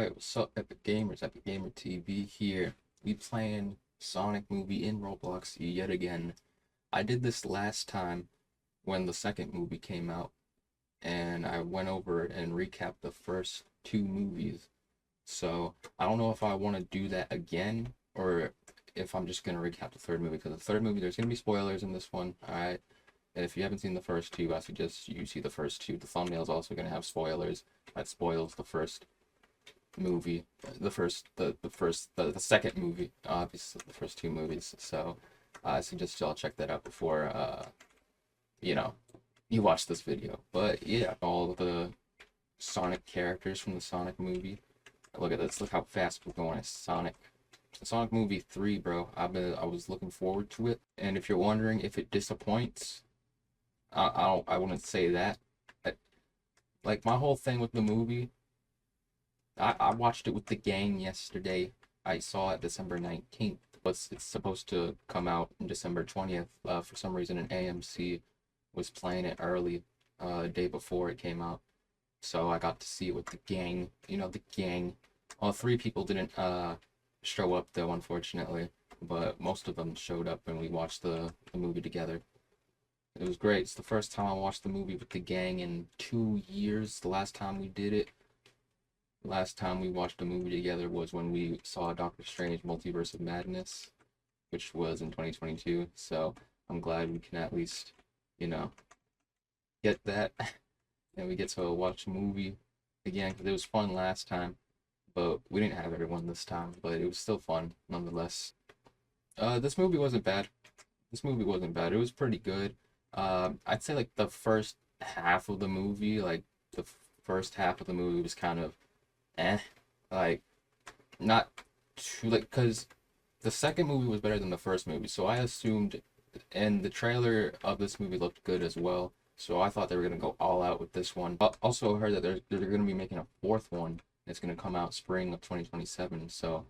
Alright, what's up, Epic Gamers? Epic Gamer TV here. We playing Sonic movie in Roblox yet again. I did this last time when the second movie came out, and I went over and recapped the first two movies. So I don't know if I want to do that again or if I'm just gonna recap the third movie, because the third movie there's gonna be spoilers in this one. Alright. And if you haven't seen the first two, I suggest you see the first two. The thumbnail's also gonna have spoilers. That spoils the first movie, the second movie, obviously the first two movies. So I suggest y'all check that out before you know you watch this video. But yeah, all the Sonic characters from the Sonic movie. Look at this, look how fast we're going. Sonic movie 3, bro. I was looking forward to it, and if you're wondering if it disappoints, I wouldn't say that. Like, my whole thing with the movie, I watched it with the gang yesterday. I saw it December 19th, but it's supposed to come out on December 20th. For some reason, an AMC was playing it early, day before it came out. So I got to see it with the gang. You know, the gang. Well, three people didn't show up, though, unfortunately. But most of them showed up, and we watched the movie together. It was great. It's the first time I watched the movie with the gang in 2 years. The last time we did it, last time we watched a movie together was when we saw Doctor Strange Multiverse of Madness, which was in 2022. So I'm glad we can at least, you know, get that. And we get to watch a movie again, because it was fun last time. But we didn't have everyone this time, but it was still fun nonetheless. This movie wasn't bad. This movie wasn't bad. It was pretty good. I'd say like the first half of the movie, was kind of like not too, like, because the second movie was better than the first movie, so I assumed, and the trailer of this movie looked good as well, so I thought they were gonna go all out with this one. I also heard that they're gonna be making a fourth one. It's gonna come out spring of 2027. So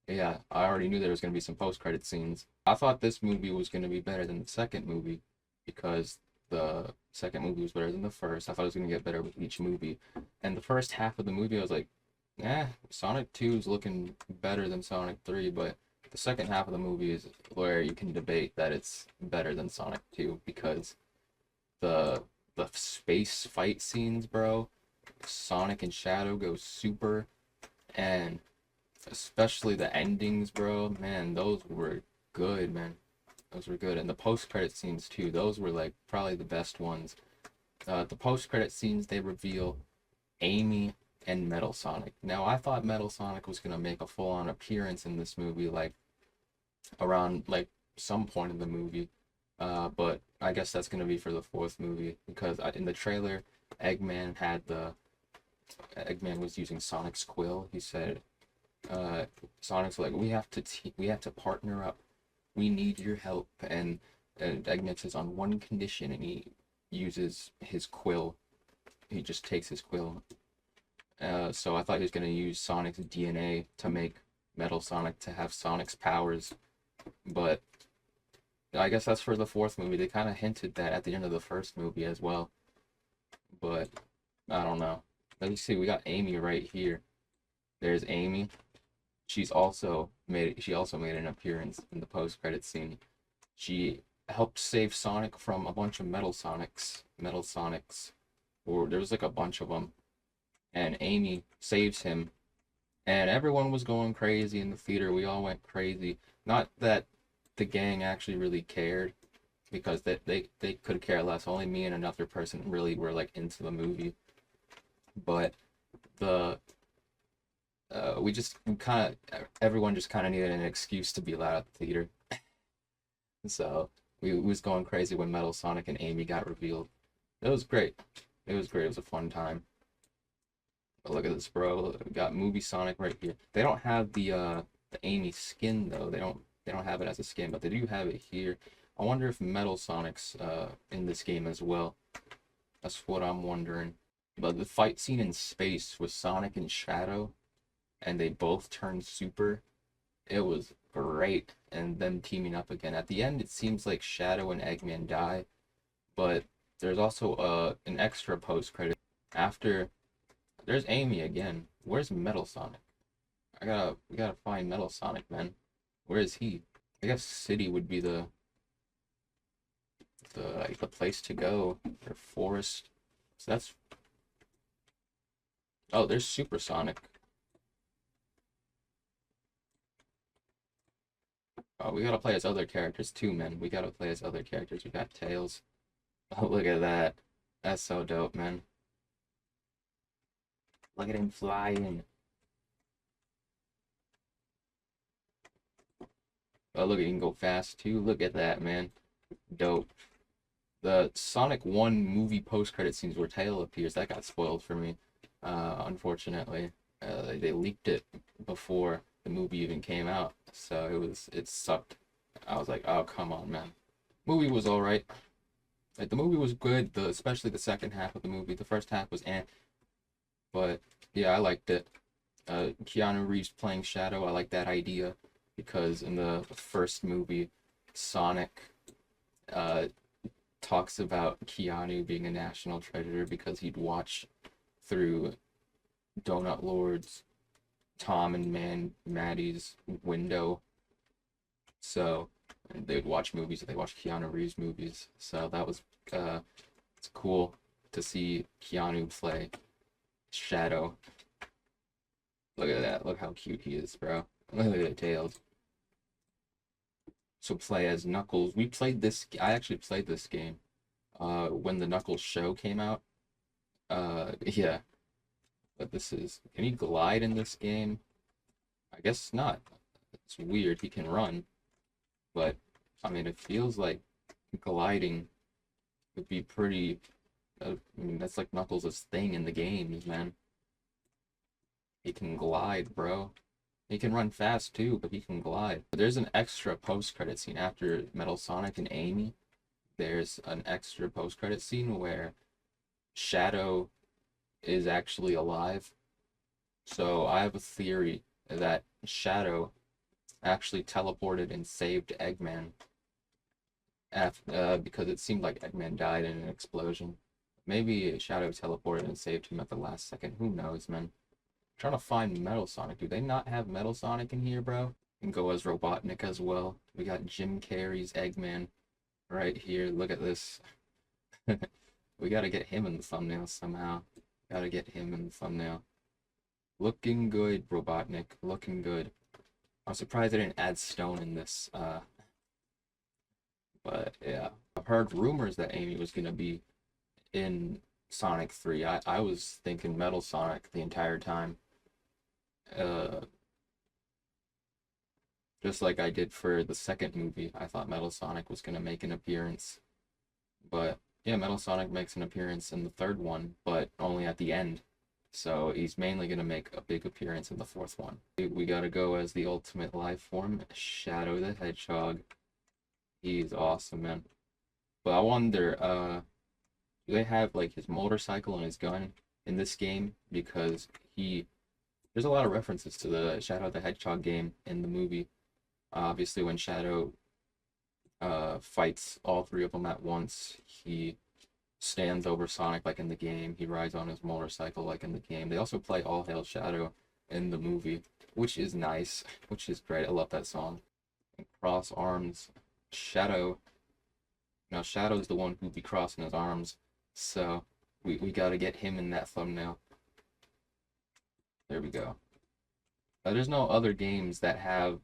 yeah, I already knew there was gonna be some post-credit scenes. I thought this movie was gonna be better than the second movie because the second movie was better than the first. I thought it was gonna get better with each movie. And the first half of the movie, I was like, Sonic 2 is looking better than Sonic 3, but the second half of the movie is where you can debate that it's better than Sonic 2, because the space fight scenes, bro, Sonic and Shadow go super, and especially the endings, bro, man, those were good, man. Those were good. And the post-credit scenes too, those were like probably the best ones. The post-credit scenes, they reveal Amy and Metal Sonic. Now, I thought Metal Sonic was gonna make a full-on appearance in this movie, like around like some point in the movie, but I guess that's gonna be for the fourth movie, because in the trailer, Eggman was using Sonic's quill. He said, Sonic's like, we have to partner up. We need your help. And Eggman says, on one condition, and he uses his quill. He just takes his quill. So I thought he was going to use Sonic's DNA to make Metal Sonic to have Sonic's powers. But I guess that's for the fourth movie. They kind of hinted that at the end of the first movie as well. But I don't know. Let me see. We got Amy right here. There's Amy. She also made an appearance in the post-credit scene. She helped save Sonic from a bunch of Metal Sonics, or there was like a bunch of them, and Amy saves him, and everyone was going crazy in the theater. We all went crazy. Not that the gang actually really cared, because they could care less. Only me and another person really were like into the movie, but everyone just kind of needed an excuse to be loud at the theater. So we was going crazy when Metal Sonic and Amy got revealed. It was great. It was great. It was a fun time. But look at this, bro. We got Movie Sonic right here. They don't have the Amy skin though. They don't have it as a skin, but they do have it here. I wonder if Metal Sonic's in this game as well. That's what I'm wondering. But the fight scene in space with Sonic and Shadow, and they both turned super, it was great. And them teaming up again at the end, it seems like Shadow and Eggman die, but there's also an extra post credit after. There's Amy again. Where's Metal Sonic? We gotta find Metal Sonic, man. Where is he? I guess City would be the place to go. Or Forest. So that's. Oh, there's Supersonic. Oh, we gotta play as other characters too, man. We gotta play as other characters. We got Tails. Oh, look at that. That's so dope, man. Look at him flying. Oh, look, he can go fast too. Look at that, man. Dope. The Sonic 1 movie post-credit scenes where Tail appears, that got spoiled for me, unfortunately. They leaked it before the movie even came out, so it sucked. I was like, oh, come on, man. Movie was alright. Like, the movie was good, especially the second half of the movie. The first half was eh, but yeah, I liked it. Keanu Reeves playing Shadow, I like that idea, because in the first movie, Sonic uh, talks about Keanu being a national treasure because he'd watch through Donut Lord's, Tom and Maddie's window. So they'd watch movies, they watch Keanu Reeves movies. So that was it's cool to see Keanu play Shadow. Look at that. Look how cute he is, bro. Look at the tails. So play as Knuckles. I actually played this game when the Knuckles show came out. Yeah. But can he glide in this game? I guess not. It's weird. He can run. But, I mean, it feels like gliding would be pretty, I mean, that's like Knuckles' thing in the games, man. He can glide, bro. He can run fast too, but he can glide. There's an extra post-credit scene after Metal Sonic and Amy. There's an extra post-credit scene where Shadow is actually alive. So I have a theory that Shadow actually teleported and saved Eggman because it seemed like Eggman died in an explosion. Maybe Shadow teleported and saved him at the last second. Who knows, man? Trying to find Metal Sonic. Do they not have Metal Sonic in here, bro? And go as Robotnik as well. We got Jim Carrey's Eggman right here. Look at this. We gotta get him in the thumbnail somehow. Gotta get him in the thumbnail. Looking good, Robotnik. Looking good. I'm surprised I didn't add Stone in this. But yeah. I've heard rumors that Amy was gonna be in Sonic 3. I was thinking Metal Sonic the entire time. Just like I did for the second movie, I thought Metal Sonic was gonna make an appearance. But yeah, Metal Sonic makes an appearance in the third one, but only at the end. So he's mainly gonna make a big appearance in the fourth one. We gotta go as the ultimate life form, Shadow the Hedgehog. He's awesome, man. But I wonder, do they have like his motorcycle and his gun in this game? Because there's a lot of references to the Shadow the Hedgehog game in the movie. Obviously, when Shadow fights all three of them at once, he stands over Sonic like in the game. He rides on his motorcycle like in the game. They also play All Hail Shadow in the movie, which is nice, which is great. I love that song. And cross arms, Shadow. Now Shadow's the one who'd be crossing his arms, so we gotta get him in that thumbnail. There we go. There's no other games that have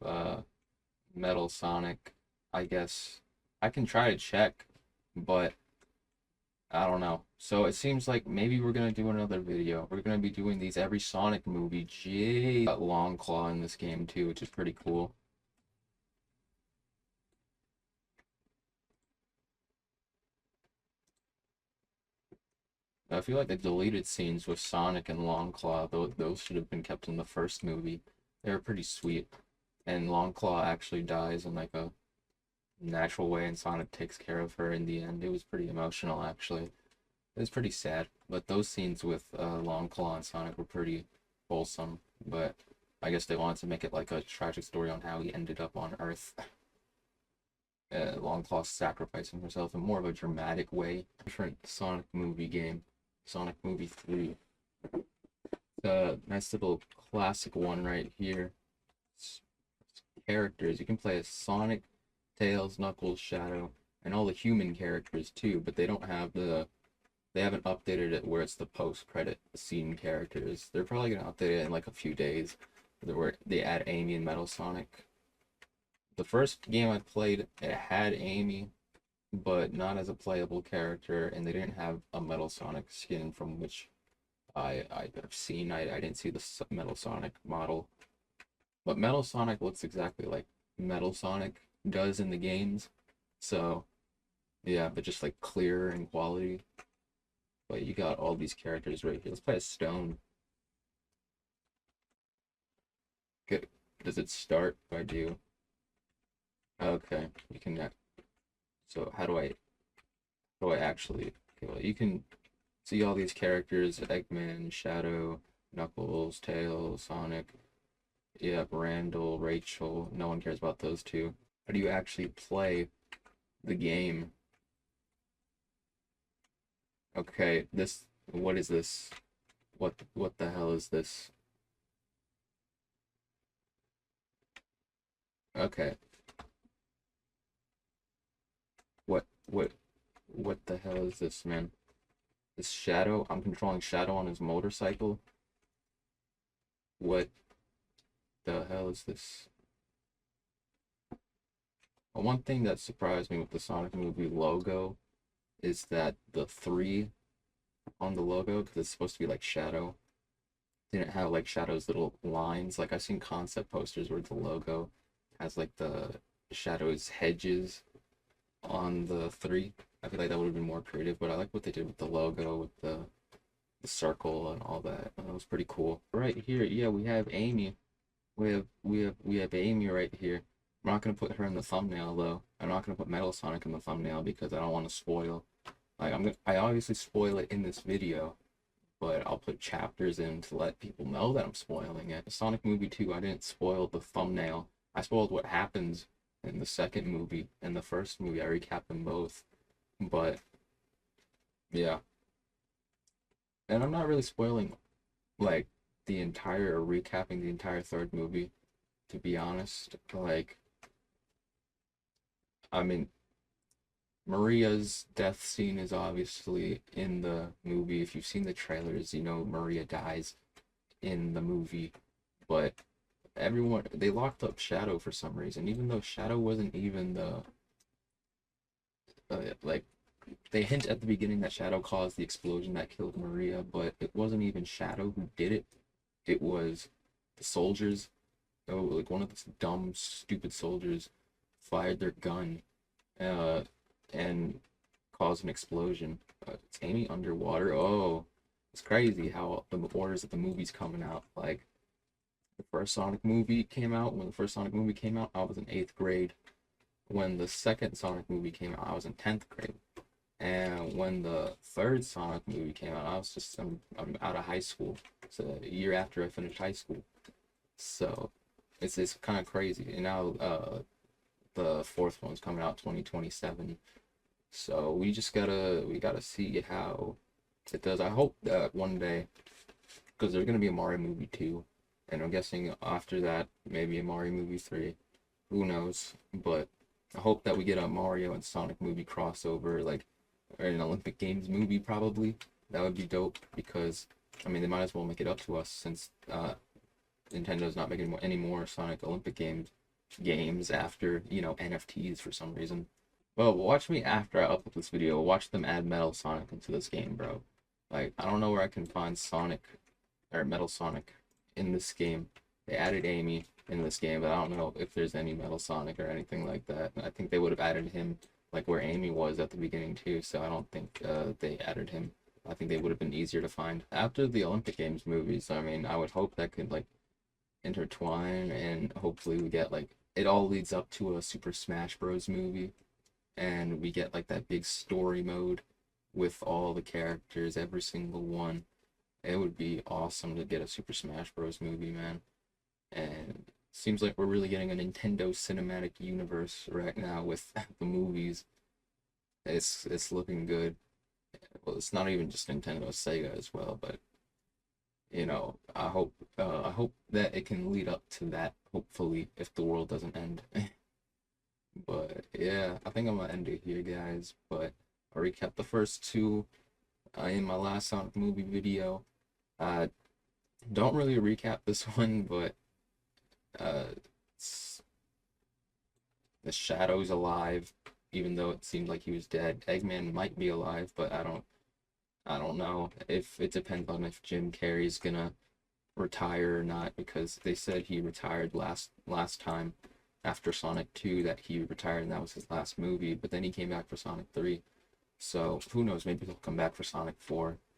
Metal Sonic, I guess. I can try to check, but I don't know. So it seems like maybe we're gonna do another video. We're gonna be doing these every Sonic movie. Jay got Long Claw in this game too, which is pretty cool. I feel like the deleted scenes with Sonic and Long Claw, those should have been kept in the first movie. They were pretty sweet. And Long Claw actually dies in like a natural way, and Sonic takes care of her in the end. It was pretty emotional, actually. It was pretty sad, but those scenes with Long Claw and Sonic were pretty wholesome. But I guess they wanted to make it like a tragic story on how he ended up on Earth. Long Claw sacrificing herself in more of a dramatic way. Different Sonic movie game. Sonic movie 3. Nice little classic one right here. Characters. You can play as Sonic, Tails, Knuckles, Shadow, and all the human characters too, but they haven't updated it where it's the post-credit scene characters. They're probably gonna update it in like a few days, where they add Amy and Metal Sonic. The first game I played, it had Amy, but not as a playable character, and they didn't have a Metal Sonic skin from which I've seen. I didn't see the Metal Sonic model, but Metal Sonic looks exactly like Metal Sonic does in the games. So yeah, but just like clearer in quality. But you got all these characters right here. Let's play a Stone. Good. Does it start if I do? Okay, you can. So how do I actually? Okay, well, you can see all these characters: Eggman, Shadow, Knuckles, Tails, Sonic. Yep, Randall, Rachel. No one cares about those two. How do you actually play the game? Okay, this. What is this? What the hell is this? Okay, what what the hell is this, man? This Shadow? I'm controlling Shadow on his motorcycle. What the hell is this? One thing that surprised me with the Sonic movie logo is that the three on the logo, because it's supposed to be like Shadow, didn't have like Shadow's little lines. Like I've seen concept posters where the logo has like the Shadow's hedges on the three. I feel like that would have been more creative, but I like what they did with the logo, with the circle and all that. That was pretty cool. Right here, yeah, we have Amy. We have Amy right here. I'm not gonna put her in the thumbnail though. I'm not gonna put Metal Sonic in the thumbnail because I don't want to spoil. Like I obviously spoil it in this video, but I'll put chapters in to let people know that I'm spoiling it. Sonic Movie 2, I didn't spoil the thumbnail. I spoiled what happens in the second movie and the first movie. I recapped them both. But yeah. And I'm not really spoiling like the entire or recapping the entire third movie, to be honest. Like I mean Maria's death scene is obviously in the movie. If you've seen the trailers, you know Maria dies in the movie. But everyone they locked up Shadow for some reason, even though Shadow wasn't even the like they hint at the beginning that Shadow caused the explosion that killed Maria, but it wasn't even Shadow who did it. It was the soldiers. Oh, like one of the dumb, stupid soldiers fired their gun, uh, and caused an explosion. It's Amy underwater. Oh, it's crazy how the orders of the movies coming out. Like the first Sonic movie came out. When the first Sonic movie came out, I was in 8th grade. When the second Sonic movie came out, I was in 10th grade. And when the third Sonic movie came out, I'm out of high school. It's a year after I finished high school. So it's kind of crazy. And now the fourth one's coming out 2027. So we gotta see how it does. I hope that one day, because there's gonna be a Mario movie 2, and I'm guessing after that maybe a Mario movie 3. Who knows? But I hope that we get a Mario and Sonic movie crossover, like or an Olympic Games movie probably. That would be dope because I mean they might as well make it up to us since Nintendo's not making any more Sonic Olympic games after, you know, NFTs for some reason. Well, watch me after I upload this video. Watch them add Metal Sonic into this game, bro. Like, I don't know where I can find Sonic or Metal Sonic in this game. They added Amy in this game, but I don't know if there's any Metal Sonic or anything like that. I think they would have added him like where Amy was at the beginning too, so I don't think they added him. I think they would have been easier to find. After the Olympic Games movies, I mean, I would hope that could like intertwine and hopefully we get like it all leads up to a Super Smash Bros movie and we get like that big story mode with all the characters, every single one. It would be awesome to get a Super Smash Bros movie, man. And seems like we're really getting a Nintendo cinematic universe right now with the movies. It's looking good. Well, it's not even just Nintendo, it's Sega as well, but I hope that it can lead up to that, hopefully, if the world doesn't end. But yeah, I think I'm gonna end it here, guys. But I recapped the first two in my last Sonic movie video. Uh, don't really recap this one, but uh, the Shadow's alive, even though it seemed like he was dead. Eggman might be alive, but I don't know. If it depends on if Jim Carrey's gonna retire or not, because they said he retired last time after Sonic 2, that he retired and that was his last movie, but then he came back for Sonic 3. So who knows, maybe he'll come back for Sonic 4.